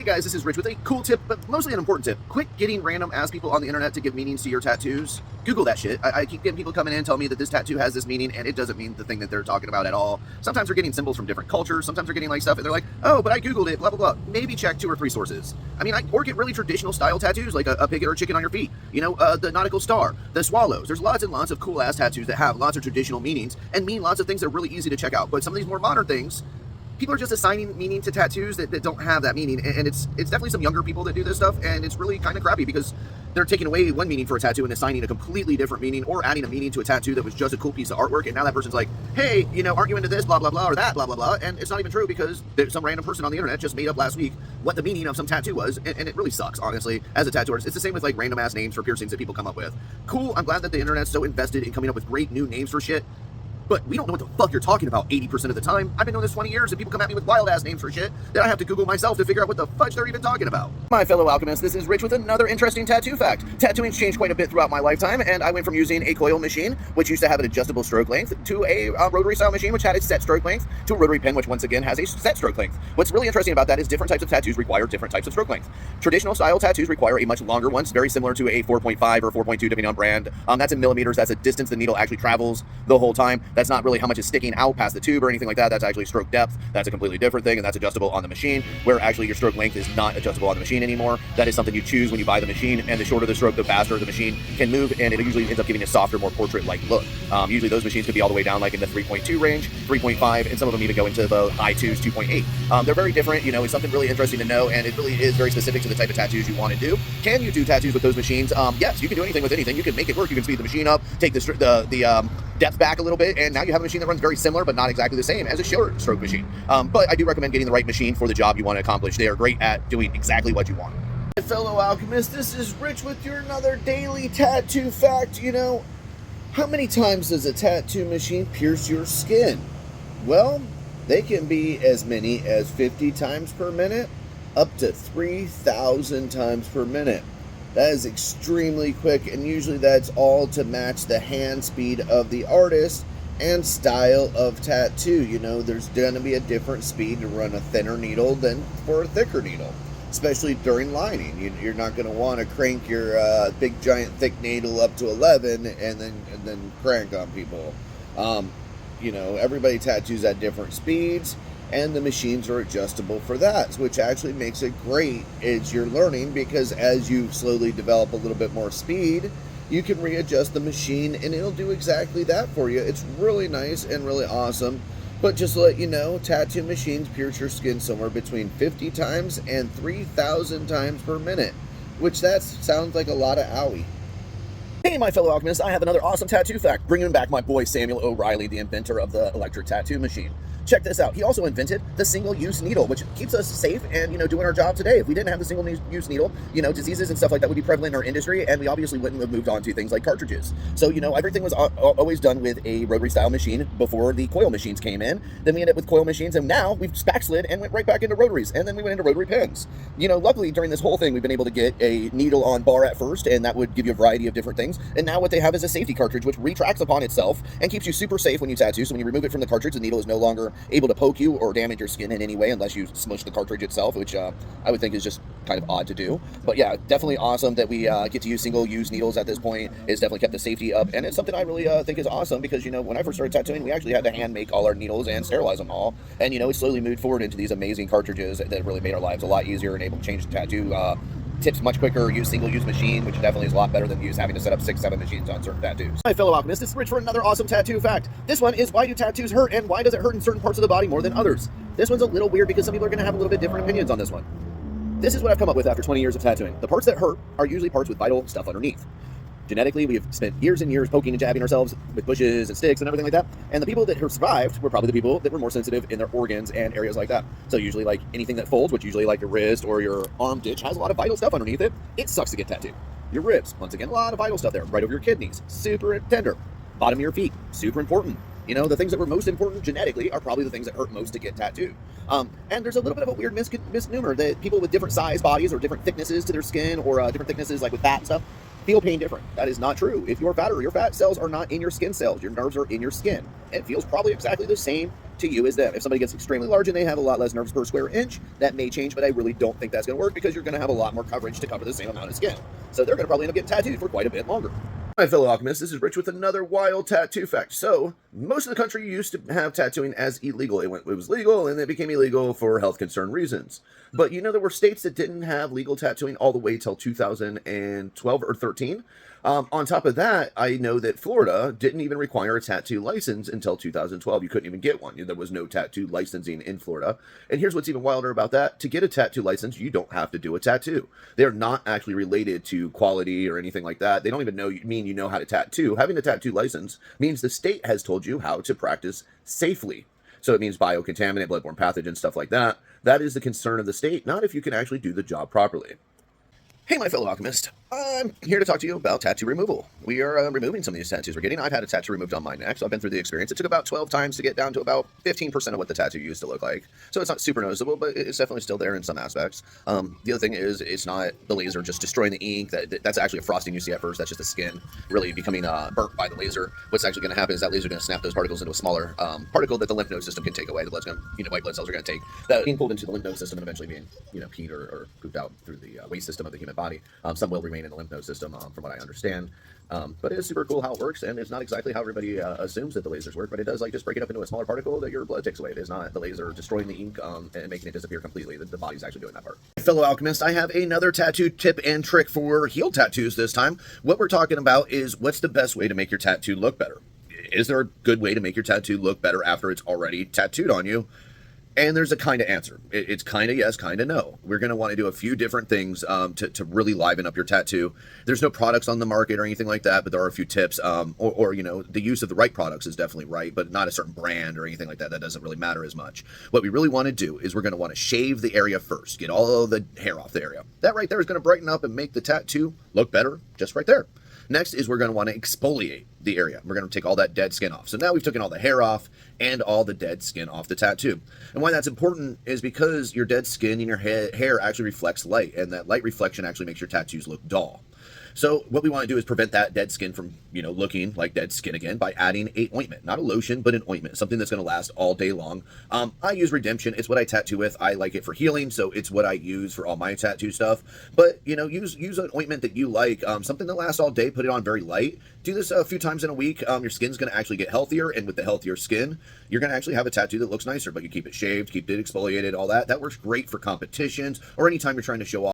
Hey guys, this is Rich with a cool tip, but mostly an important tip. Quit getting random ass people on the internet to give meanings to your tattoos. Google that shit. I keep getting people coming in and telling me that this tattoo has this meaning, and it doesn't mean the thing that they're talking about at all. Sometimes they're getting symbols from different cultures. Sometimes they're getting like stuff, and they're like, oh, but I Googled it, blah, blah, blah. Maybe check 2 or 3 sources. Or get really traditional style tattoos, like a pig or a chicken on your feet. The nautical star, the swallows. There's lots and lots of cool ass tattoos that have lots of traditional meanings and mean lots of things that are really easy to check out. But some of these more modern things, people are just assigning meaning to tattoos that don't have that meaning, and it's definitely some younger people that do this stuff, and it's really kind of crappy because they're taking away one meaning for a tattoo and assigning a completely different meaning, or adding a meaning to a tattoo that was just a cool piece of artwork, and now that person's like, hey, aren't you into this, blah, blah, blah, or that, blah, blah, blah, and it's not even true because there's some random person on the internet just made up last week what the meaning of some tattoo was, and it really sucks, honestly, as a tattoo artist. It's the same with like random ass names for piercings that people come up with. Cool, I'm glad that the internet's so invested in coming up with great new names for shit, but we don't know what the fuck you're talking about 80% of the time. I've been doing this 20 years, and people come at me with wild-ass names for shit that I have to Google myself to figure out what the fudge they're even talking about. My fellow alchemists, this is Rich with another interesting tattoo fact. Tattooing's changed quite a bit throughout my lifetime, and I went from using a coil machine, which used to have an adjustable stroke length, to a rotary-style machine, which had a set stroke length, to a rotary pen, which once again has a set stroke length. What's really interesting about that is different types of tattoos require different types of stroke length. Traditional style tattoos require a much longer one, very similar to a 4.5 or 4.2, depending on brand. That's in millimeters. That's a distance the needle actually travels the whole time. That's not really how much is sticking out past the tube or anything like that. That's actually stroke depth. That's a completely different thing, and that's adjustable on the machine, where actually your stroke length is not adjustable on the machine anymore. That is something you choose when you buy the machine, and the shorter the stroke, the faster the machine can move, and it usually ends up giving a softer, more portrait-like look. Usually those machines could be all the way down like in the 3.2 range, 3.5, and some of them even go into the high 2s, 2.8. They're very different. It's something really interesting to know, and it really is very specific to the type of tattoos you want to do. Can you do tattoos with those machines? Yes, you can do anything with anything. You can make it work. You can speed the machine up, take the depth back a little bit, and now you have a machine that runs very similar but not exactly the same as a short stroke machine. But I do recommend getting the right machine for the job you want to accomplish. They are great at doing exactly what you want. My fellow alchemists, this is Rich with your another daily tattoo fact. How many times does a tattoo machine pierce your skin? Well, they can be as many as 50 times per minute, up to 3,000 times per minute. That is extremely quick, and usually that's all to match the hand speed of the artist and style of tattoo. There's going to be a different speed to run a thinner needle than for a thicker needle, especially during lining. You're not going to want to crank your big giant thick needle up to 11 and then crank on people. Everybody tattoos at different speeds, and the machines are adjustable for that, which actually makes it great as you're learning, because as you slowly develop a little bit more speed, you can readjust the machine and it'll do exactly that for you. It's really nice and really awesome. But just to let you know, tattoo machines pierce your skin somewhere between 50 times and 3,000 times per minute, which that sounds like a lot of owie. Hey, my fellow alchemists, I have another awesome tattoo fact, bringing back my boy Samuel O'Reilly, the inventor of the electric tattoo machine. Check this out. He also invented the single-use needle, which keeps us safe and, doing our job today. If we didn't have the single-use needle, diseases and stuff like that would be prevalent in our industry, and we obviously wouldn't have moved on to things like cartridges. So, everything was always done with a rotary-style machine before the coil machines came in. Then we ended up with coil machines, and now we've backslid and went right back into rotaries, and then we went into rotary pens. Luckily, during this whole thing, we've been able to get a needle on bar at first, and that would give you a variety of different things. And now what they have is a safety cartridge, which retracts upon itself and keeps you super safe when you tattoo. So when you remove it from the cartridge, the needle is no longer able to poke you or damage your skin in any way unless you smush the cartridge itself, which I would think is just kind of odd to do. But yeah, definitely awesome that we get to use single-use needles at this point. It's definitely kept the safety up, and it's something I really think is awesome because, when I first started tattooing, we actually had to hand make all our needles and sterilize them all. And, it slowly moved forward into these amazing cartridges that really made our lives a lot easier and able to change the tattoo tips much quicker, use single-use machine, which definitely is a lot better than having to set up 6-7 machines on certain tattoos. My fellow alchemists, this is Rich for another awesome tattoo fact. This one is, why do tattoos hurt, and why does it hurt in certain parts of the body more than others? This one's a little weird because some people are going to have a little bit different opinions on this one. This is what I've come up with after 20 years of tattooing. The parts that hurt are usually parts with vital stuff underneath. Genetically, we have spent years and years poking and jabbing ourselves with bushes and sticks and everything like that. And the people that have survived were probably the people that were more sensitive in their organs and areas like that. So usually like anything that folds, which usually like your wrist or your arm ditch, has a lot of vital stuff underneath it. It sucks to get tattooed. Your ribs, once again, a lot of vital stuff there. Right over your kidneys, super tender. Bottom of your feet, super important. The things that were most important genetically are probably the things that hurt most to get tattooed. And there's a little bit of a weird misnomer that people with different size bodies or different thicknesses to their skin or different thicknesses like with fat and stuff feel pain different. That is not true. If you're fatter, your fat cells are not in your skin cells. Your nerves are in your skin. It feels probably exactly the same to you is them. If somebody gets extremely large and they have a lot less nerves per square inch, that may change, but I really don't think that's going to work because you're going to have a lot more coverage to cover the same amount of skin. So they're going to probably end up getting tattooed for quite a bit longer. My fellow alchemists, this is Rich with another wild tattoo fact. So, most of the country used to have tattooing as illegal. It was legal, and it became illegal for health concern reasons. But you know, there were states that didn't have legal tattooing all the way till 2012 or 13. On top of that, I know that Florida didn't even require a tattoo license until 2012. You couldn't even get one. There was no tattoo licensing in Florida. And here's what's even wilder about that. To get a tattoo license, you don't have to do a tattoo. They're not actually related to quality or anything like that. They don't even mean you know how to tattoo. Having a tattoo license means the state has told you how to practice safely. So it means biocontaminant, bloodborne pathogens, stuff like that. That is the concern of the state, not if you can actually do the job properly. Hey, my fellow alchemist. I'm here to talk to you about tattoo removal. We are removing some of these tattoos we're getting. I've had a tattoo removed on my neck, so I've been through the experience. It took about 12 times to get down to about 15% of what the tattoo used to look like. So it's not super noticeable, but it's definitely still there in some aspects. The other thing is it's not the laser just destroying the ink. That's actually a frosting you see at first. That's just the skin really becoming burnt by the laser. What's actually going to happen is that laser is going to snap those particles into a smaller particle that the lymph node system can take away. The blood's going to, white blood cells are going to take that being pulled into the lymph node system and eventually being, peed or pooped out through the waste system of the human body. Some will remain in the lymph node system, from what I understand. But it is super cool how it works, and it's not exactly how everybody assumes that the lasers work, but it does just break it up into a smaller particle that your blood takes away. It is not the laser destroying the ink and making it disappear completely. The body's actually doing that part. Fellow alchemist, I have another tattoo tip and trick for healed tattoos this time. What we're talking about is what's the best way to make your tattoo look better. Is there a good way to make your tattoo look better after it's already tattooed on you? And there's a kind of answer. It's kind of yes, kind of no. We're going to want to do a few different things to really liven up your tattoo. There's no products on the market or anything like that, but there are a few tips. The use of the right products is definitely right, but not a certain brand or anything like that. That doesn't really matter as much. What we really want to do is we're going to want to shave the area first. Get all of the hair off the area. That right there is going to brighten up and make the tattoo look better just right there. Next is we're going to want to exfoliate the area. We're going to take all that dead skin off. So now we've taken all the hair off and all the dead skin off the tattoo. And why that's important is because your dead skin and your hair actually reflects light, and that light reflection actually makes your tattoos look dull. So what we want to do is prevent that dead skin from, looking like dead skin again by adding a ointment, not a lotion, but an ointment, something that's going to last all day long. I use Redemption. It's what I tattoo with. I like it for healing, so it's what I use for all my tattoo stuff. But, use an ointment that you like, something that lasts all day, put it on very light. Do this a few times in a week. Your skin's going to actually get healthier, and with the healthier skin, you're going to actually have a tattoo that looks nicer, but you keep it shaved, keep it exfoliated, all that. That works great for competitions or anytime you're trying to show off